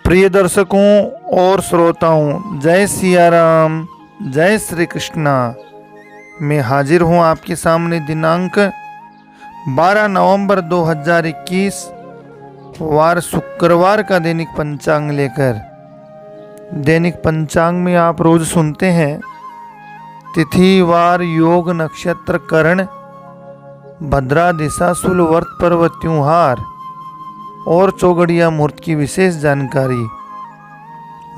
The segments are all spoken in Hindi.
प्रिय दर्शकों और श्रोताओं, जय सिया राम, जय श्री कृष्णा। मैं हाजिर हूँ आपके सामने दिनांक 12 नवंबर 2021 वार शुक्रवार का दैनिक पंचांग लेकर। दैनिक पंचांग में आप रोज सुनते हैं तिथि, वार, योग, नक्षत्र, करण, भद्रा, दिशाशूल, व्रत, पर्व, त्योहार और चौगड़िया मुहूर्त की विशेष जानकारी।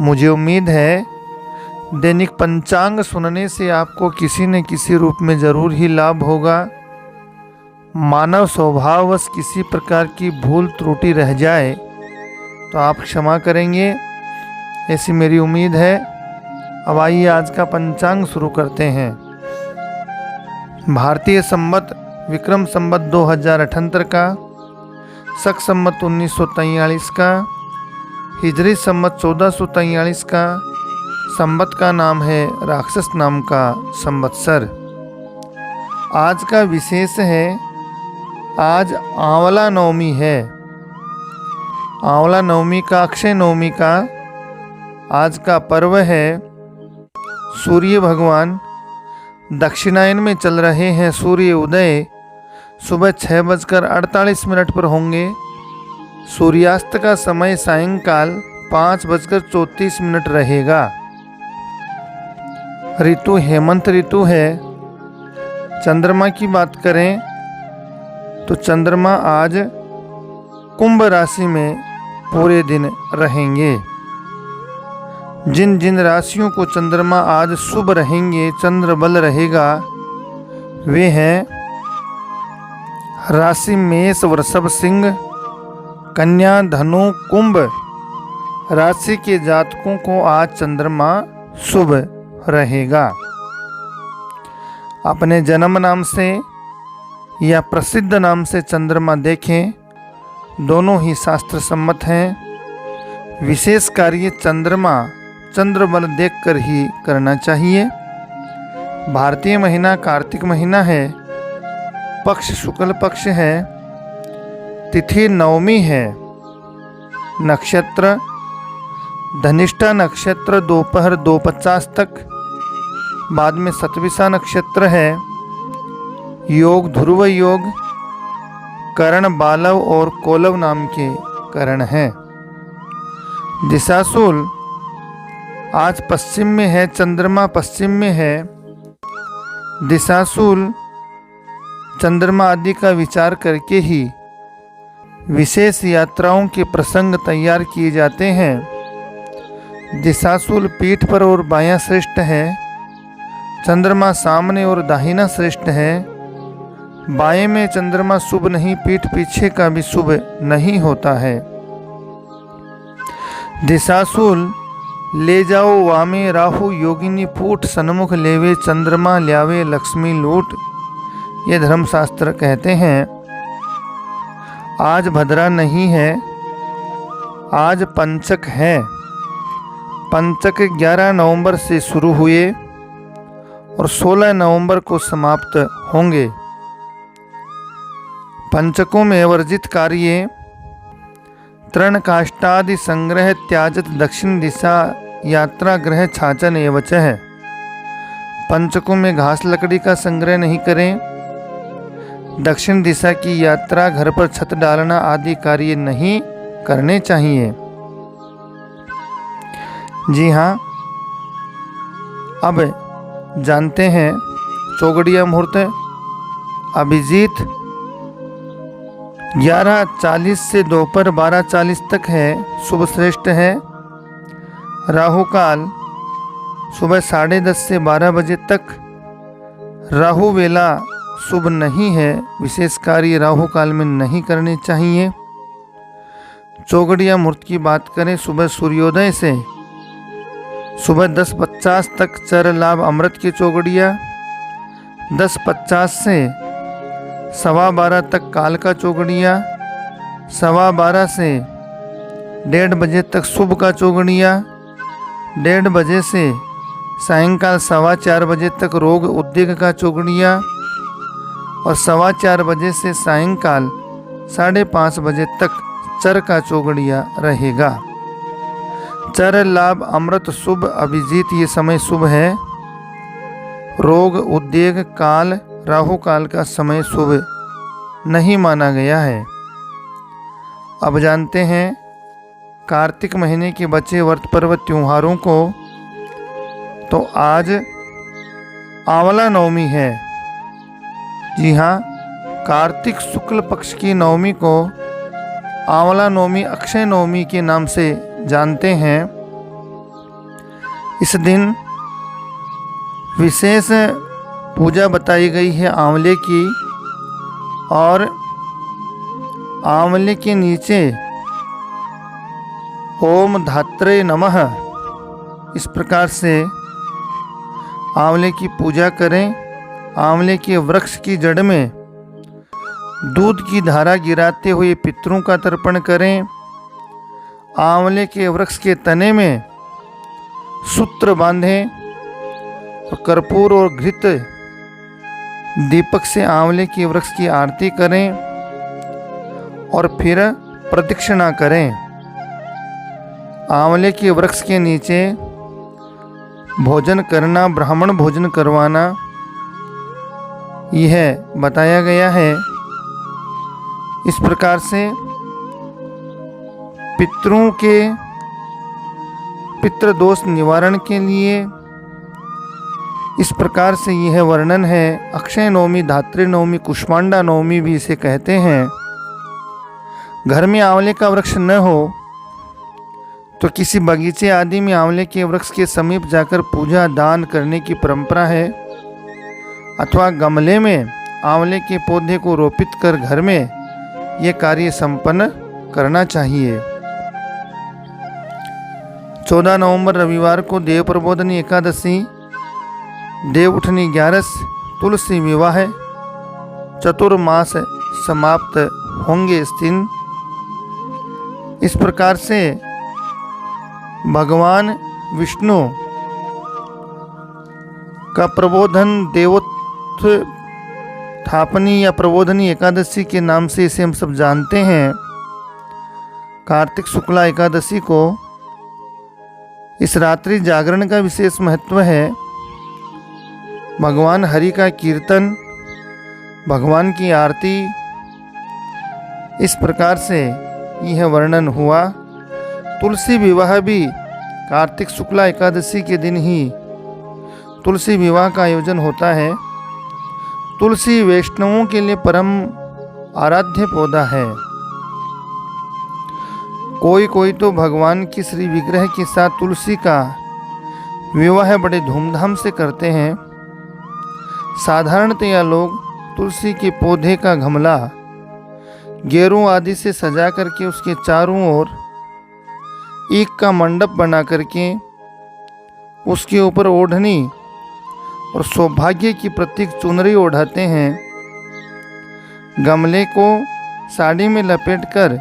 मुझे उम्मीद है दैनिक पंचांग सुनने से आपको किसी न किसी रूप में जरूर ही लाभ होगा। मानव स्वभाववश किसी प्रकार की भूल त्रुटि रह जाए तो आप क्षमा करेंगे, ऐसी मेरी उम्मीद है। अब आइए आज का पंचांग शुरू करते हैं। भारतीय संवत विक्रम संवत 2078 का, शक संवत 1943 का, हिजरी संवत 1443 का। संवत का नाम है राक्षस नाम का संवत्सर। आज का विशेष है, आज आंवला नवमी है। आंवला नवमी का, अक्षय नवमी का आज का पर्व है। सूर्य भगवान दक्षिणायन में चल रहे हैं। सूर्य उदय सुबह 6:48 पर होंगे। सूर्यास्त का समय सायंकाल 5:34 रहेगा। ऋतु हेमंत ऋतु है। चंद्रमा की बात करें तो चंद्रमा आज कुंभ राशि में पूरे दिन रहेंगे। जिन जिन राशियों को चंद्रमा आज शुभ रहेंगे, चंद्र बल रहेगा, वे हैं राशि मेष, वृषभ, सिंह, कन्या, धनु, कुंभ राशि के जातकों को आज चंद्रमा शुभ रहेगा। अपने जन्म नाम से या प्रसिद्ध नाम से चंद्रमा देखें, दोनों ही शास्त्र सम्मत हैं। विशेष कार्य चंद्रमा चंद्र बल देखकर ही करना चाहिए। भारतीय महीना कार्तिक महीना है। पक्ष शुक्ल पक्ष है। तिथि नवमी है। नक्षत्र धनिष्ठा नक्षत्र दोपहर 2:50 तक, बाद में सतविसा नक्षत्र है। योग ध्रुव योग, करण बालव और कोलव नाम के करण हैं। दिशाशूल आज पश्चिम में है। चंद्रमा पश्चिम में है। दिशाशूल चंद्रमा आदि का विचार करके ही विशेष यात्राओं के प्रसंग तैयार किए जाते हैं। दिशाशूल पीठ पर और बायां श्रेष्ठ है। चंद्रमा सामने और दाहिना श्रेष्ठ है। बाएं में चंद्रमा शुभ नहीं, पीठ पीछे का भी शुभ नहीं होता है। दिशाशूल ले जाओ वामे राहु योगिनी पूठ, सन्मुख लेवे चंद्रमा ल्यावे लक्ष्मी लूट, ये धर्मशास्त्र कहते हैं। आज भद्रा नहीं है, आज पंचक है। पंचक 11 नवंबर से शुरू हुए और 16 नवंबर को समाप्त होंगे। पंचकों में वर्जित कार्य तृण काष्ठादि संग्रह त्याजत दक्षिण दिशा यात्रा ग्रह छाचन एवच है। पंचकों में घास लकड़ी का संग्रह नहीं करें। दक्षिण दिशा की यात्रा, घर पर छत डालना आदि कार्य नहीं करने चाहिए। जी हाँ, अब जानते हैं चौगड़िया मुहूर्त। अभिजीत 11:40 से दोपहर 12:40 तक है, शुभ श्रेष्ठ है। राहु काल सुबह 10:30 से 12 बजे तक। राहु वेला शुभ नहीं है, विशेष कार्य राहु काल में नहीं करने चाहिए। चौगड़िया मुहूर्त की बात करें, सुबह सूर्योदय से सुबह 10:50 तक चर लाभ अमृत की चौगड़िया, 10:50 से 12:15 तक काल का चौगड़िया, 12:15 से 1:30 बजे तक शुभ का चौगड़िया, 1:30 बजे से सायंकाल 4:15 बजे तक रोग उद्योग का चौगड़िया और 4:15 बजे से सायंकाल 5:30 बजे तक चर का चौगड़िया रहेगा। चर लाभ अमृत शुभ अभिजीत ये समय शुभ है। रोग उद्वेग काल राहु काल का समय शुभ नहीं माना गया है। अब जानते हैं कार्तिक महीने के बचे व्रत पर्व त्योहारों को। तो आज आंवला नवमी है। जी हाँ, कार्तिक शुक्ल पक्ष की नवमी को आंवला नवमी अक्षय नवमी के नाम से जानते हैं। इस दिन विशेष पूजा बताई गई है आंवले की, और आंवले के नीचे ओम धात्रे नमः इस प्रकार से आंवले की पूजा करें। आंवले के वृक्ष की जड़ में दूध की धारा गिराते हुए पितरों का तर्पण करें। आंवले के वृक्ष के तने में सूत्र बांधें और कर्पूर और घृत दीपक से आंवले के वृक्ष की आरती करें और फिर प्रदक्षिणा करें। आंवले के वृक्ष के नीचे भोजन करना, ब्राह्मण भोजन करवाना, यह बताया गया है। इस प्रकार से पितरों के पितृदोष निवारण के लिए इस प्रकार से यह वर्णन है। अक्षय नवमी, धात्री नवमी, कुष्मांडा नवमी भी इसे कहते हैं। घर में आंवले का वृक्ष न हो तो किसी बगीचे आदि में आंवले के वृक्ष के समीप जाकर पूजा दान करने की परंपरा है, अथवा गमले में आंवले के पौधे को रोपित कर घर में यह कार्य संपन्न करना चाहिए। 14 नवंबर रविवार को देव प्रबोधनी एकादशी, देव उठनी 11, तुलसी विवाह, चतुर्मास समाप्त होंगे इस दिन। इस प्रकार से भगवान विष्णु का प्रबोधन देवोत्थापनी या प्रबोधनी एकादशी के नाम से इसे हम सब जानते हैं। कार्तिक शुक्ला एकादशी को इस रात्रि जागरण का विशेष महत्व है। भगवान हरि का कीर्तन, भगवान की आरती, इस प्रकार से यह वर्णन हुआ। तुलसी विवाह भी कार्तिक शुक्ला एकादशी के दिन ही तुलसी विवाह का आयोजन होता है। तुलसी वैष्णवों के लिए परम आराध्य पौधा है। कोई कोई तो भगवान की श्री विग्रह के साथ तुलसी का विवाह बड़े धूमधाम से करते हैं। साधारणतया लोग तुलसी के पौधे का गमला गेरों आदि से सजा करके उसके चारों ओर ईख का मंडप बना करके उसके ऊपर ओढ़नी और सौभाग्य की प्रतीक चुनरी ओढ़ाते हैं। गमले को साड़ी में लपेटकर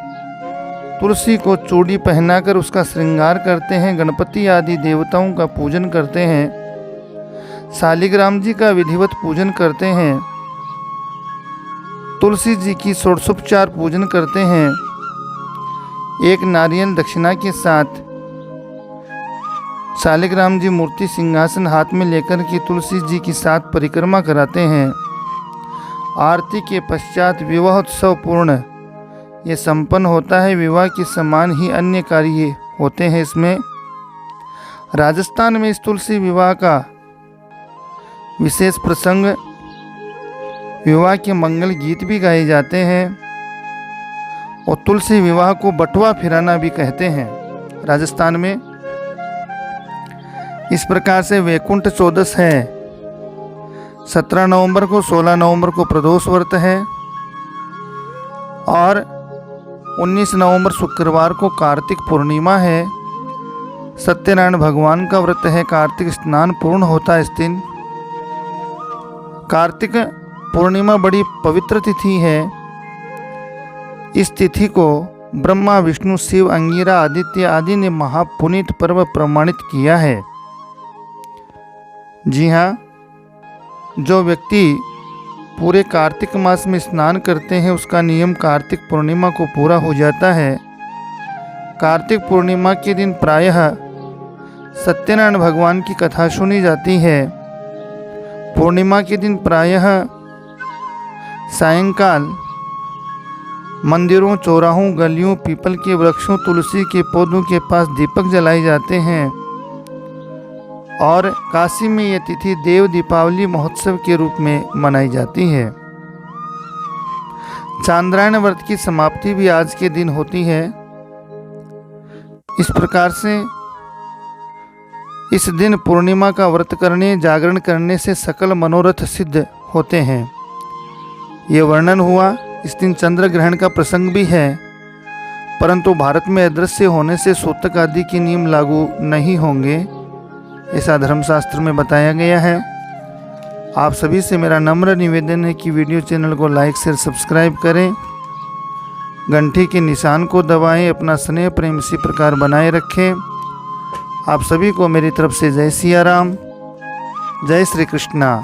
तुलसी को चूड़ी पहनाकर उसका श्रृंगार करते हैं। गणपति आदि देवताओं का पूजन करते हैं। शालिग्राम जी का विधिवत पूजन करते हैं। तुलसी जी की षोडशोपचार पूजन करते हैं। एक नारियल दक्षिणा के साथ शालिग्राम जी मूर्ति सिंहासन हाथ में लेकर के तुलसी जी की साथ परिक्रमा कराते हैं। आरती के पश्चात विवाहोत्सव पूर्ण ये संपन्न होता है। विवाह के समान ही अन्य कार्य होते हैं इसमें। राजस्थान में इस तुलसी विवाह का विशेष प्रसंग, विवाह के मंगल गीत भी गाए जाते हैं और तुलसी विवाह को बटुआ फिराना भी कहते हैं राजस्थान में। इस प्रकार से वैकुंठ चौदस है। 17 नवंबर को, 16 नवंबर को प्रदोष व्रत है और 19 नवंबर शुक्रवार को कार्तिक पूर्णिमा है। सत्यनारायण भगवान का व्रत है। कार्तिक स्नान पूर्ण होता है इस दिन। कार्तिक पूर्णिमा बड़ी पवित्र तिथि है। इस तिथि को ब्रह्मा, विष्णु, शिव, अंगिरा, आदित्य आदि ने महापुनीत पर्व प्रमाणित किया है। जी हाँ, जो व्यक्ति पूरे कार्तिक मास में स्नान करते हैं उसका नियम कार्तिक पूर्णिमा को पूरा हो जाता है। कार्तिक पूर्णिमा के दिन प्रायः सत्यनारायण भगवान की कथा सुनी जाती है। पूर्णिमा के दिन प्रायः सायंकाल मंदिरों, चौराहों, गलियों, पीपल के वृक्षों, तुलसी के पौधों के पास दीपक जलाए जाते हैं और काशी में यह तिथि देव दीपावली महोत्सव के रूप में मनाई जाती है। चांद्रायण व्रत की समाप्ति भी आज के दिन होती है। इस प्रकार से इस दिन पूर्णिमा का व्रत करने, जागरण करने से सकल मनोरथ सिद्ध होते हैं। ये वर्णन हुआ। इस दिन चंद्र ग्रहण का प्रसंग भी है, परंतु भारत में अदृश्य होने से सूतक आदि के नियम लागू नहीं होंगे, ऐसा धर्मशास्त्र में बताया गया है। आप सभी से मेरा नम्र निवेदन है कि वीडियो चैनल को लाइक शेयर सब्सक्राइब करें, घंटी के निशान को दबाएं, अपना स्नेह प्रेम इसी प्रकार बनाए रखें। आप सभी को मेरी तरफ से जय सिया राम, जय श्री कृष्णा।